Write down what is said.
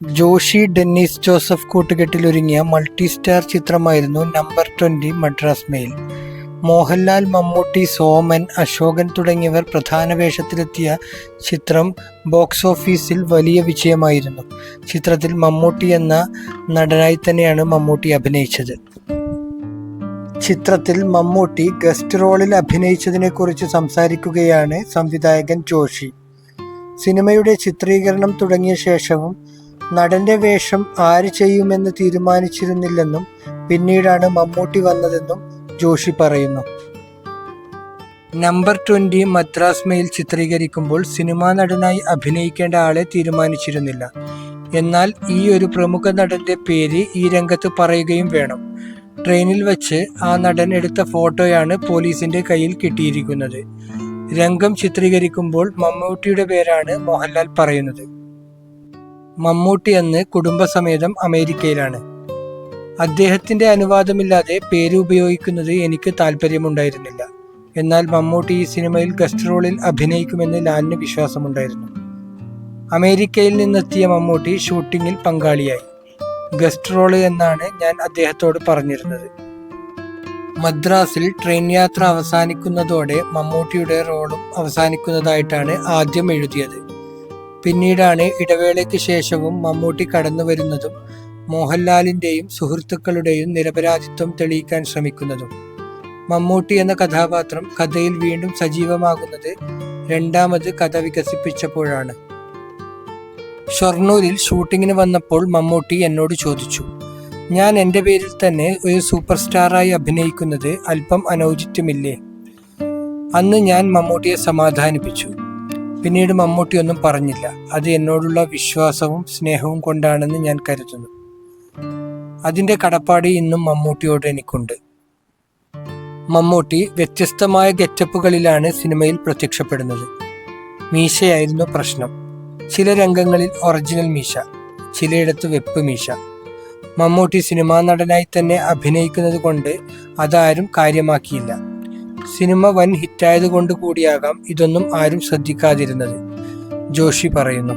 ജോഷി ഡെന്നിസ് ജോസഫ് കൂട്ടുകെട്ടിലൊരുങ്ങിയ multi star ചിത്രമായിരുന്നു number 20 Madras mail. Mohanlal, Mammootty, Soman, Ashokan തുടങ്ങിയവർ പ്രധാന വേഷത്തിലെത്തിയ ചിത്രം ബോക്സ് ഓഫീസിൽ വലിയ വിജയമായിരുന്നു. ചിത്രത്തിൽ മമ്മൂട്ടി എന്ന നടനായി തന്നെയാണ് മമ്മൂട്ടി അഭിനയിച്ചത്. ചിത്രത്തിൽ മമ്മൂട്ടി ഗസ്റ്റ് റോളിൽ അഭിനയിച്ചതിനെക്കുറിച്ച് സംസാരിക്കുകയാണ് സംവിധായകൻ ജോഷി. സിനിമയുടെ ചിത്രീകരണം തുടങ്ങിയ ശേഷവും നടന്റെ വേഷം ആര് ചെയ്യുമെന്ന് തീരുമാനിച്ചിരുന്നില്ലെന്നും പിന്നീടാണ് മമ്മൂട്ടി വന്നതെന്നും ജോഷി പറയുന്നു. നമ്പർ 20 മദ്രാസ് മെയിൽ ചിത്രീകരിക്കുമ്പോൾ സിനിമാ നടനായി അഭിനയിക്കേണ്ട ആളെ തീരുമാനിച്ചിരുന്നില്ല. എന്നാൽ ഈ ഒരു പ്രമുഖ നടന്റെ പേര് ഈ രംഗത്ത് പറയുകയും വേണം. ട്രെയിനിൽ വച്ച് ആ നടൻ എടുത്ത ഫോട്ടോയാണ് പോലീസിന്റെ കയ്യിൽ കിട്ടിയിരിക്കുന്നത്. രംഗം ചിത്രീകരിക്കുമ്പോൾ മമ്മൂട്ടിയുടെ പേരാണ് മോഹൻലാൽ പറയുന്നത്. മമ്മൂട്ടി അന്ന് കുടുംബസമേതം അമേരിക്കയിലാണ്. അദ്ദേഹത്തിന്റെ അനുവാദമില്ലാതെ പേര് ഉപയോഗിക്കുന്നത് എനിക്ക് താല്പര്യമുണ്ടായിരുന്നില്ല. എന്നാൽ മമ്മൂട്ടി ഈ സിനിമയിൽ ഗസ്റ്റ് റോളിൽ അഭിനയിക്കുമെന്ന് ലാലിന് വിശ്വാസമുണ്ടായിരുന്നു. അമേരിക്കയിൽ നിന്നെത്തിയ മമ്മൂട്ടി ഷൂട്ടിങ്ങിൽ പങ്കാളിയായി. ഗസ്റ്റ് റോള് എന്നാണ് ഞാൻ അദ്ദേഹത്തോട് പറഞ്ഞിരുന്നത്. മദ്രാസിൽ ട്രെയിൻ യാത്ര അവസാനിക്കുന്നതോടെ മമ്മൂട്ടിയുടെ റോളും അവസാനിക്കുന്നതായിട്ടാണ് ആദ്യം എഴുതിയത്. പിന്നീടാണ് ഇടവേളയ്ക്ക് ശേഷവും മമ്മൂട്ടി കടന്നു വരുന്നതും മോഹൻലാലിൻ്റെയും സുഹൃത്തുക്കളുടെയും നിരപരാധിത്വം തെളിയിക്കാൻ ശ്രമിക്കുന്നതും. മമ്മൂട്ടി എന്ന കഥാപാത്രം കഥയിൽ വീണ്ടും സജീവമാകുന്നത് രണ്ടാമത് കഥ വികസിപ്പിച്ചപ്പോഴാണ്. ഷൊർണൂരിൽ ഷൂട്ടിങ്ങിന് വന്നപ്പോൾ മമ്മൂട്ടി എന്നോട് ചോദിച്ചു, ഞാൻ എൻ്റെ പേരിൽ തന്നെ ഒരു സൂപ്പർ സ്റ്റാറായി അഭിനയിക്കുന്നത് അല്പം അനൗചിത്യമില്ലേ? അന്ന് ഞാൻ മമ്മൂട്ടിയെ സമാധാനിപ്പിച്ചു. പിന്നീട് മമ്മൂട്ടി ഒന്നും പറഞ്ഞില്ല. അത് എന്നോടുള്ള വിശ്വാസവും സ്നേഹവും കൊണ്ടാണെന്ന് ഞാൻ കരുതുന്നു. അതിൻ്റെ കടപ്പാട് ഇന്നും മമ്മൂട്ടിയോട് എനിക്കുണ്ട്. മമ്മൂട്ടി വ്യത്യസ്തമായ ഗെറ്റപ്പുകളിലാണ് സിനിമയിൽ പ്രത്യക്ഷപ്പെടുന്നത്. മീശയായിരുന്നു പ്രശ്നം. ചില രംഗങ്ങളിൽ ഒറിജിനൽ മീശ, ചിലയിടത്ത് വെപ്പ് മീശ. മമ്മൂട്ടി സിനിമാ നടനായി തന്നെ അഭിനയിക്കുന്നത് കൊണ്ട് അതാരും കാര്യമാക്കിയില്ല. സിനിമ വൻ ഹിറ്റായതുകൊണ്ട് കൂടിയാകാം ഇതൊന്നും ആരും ശ്രദ്ധിക്കാതിരുന്നത്, ജോഷി പറയുന്നു.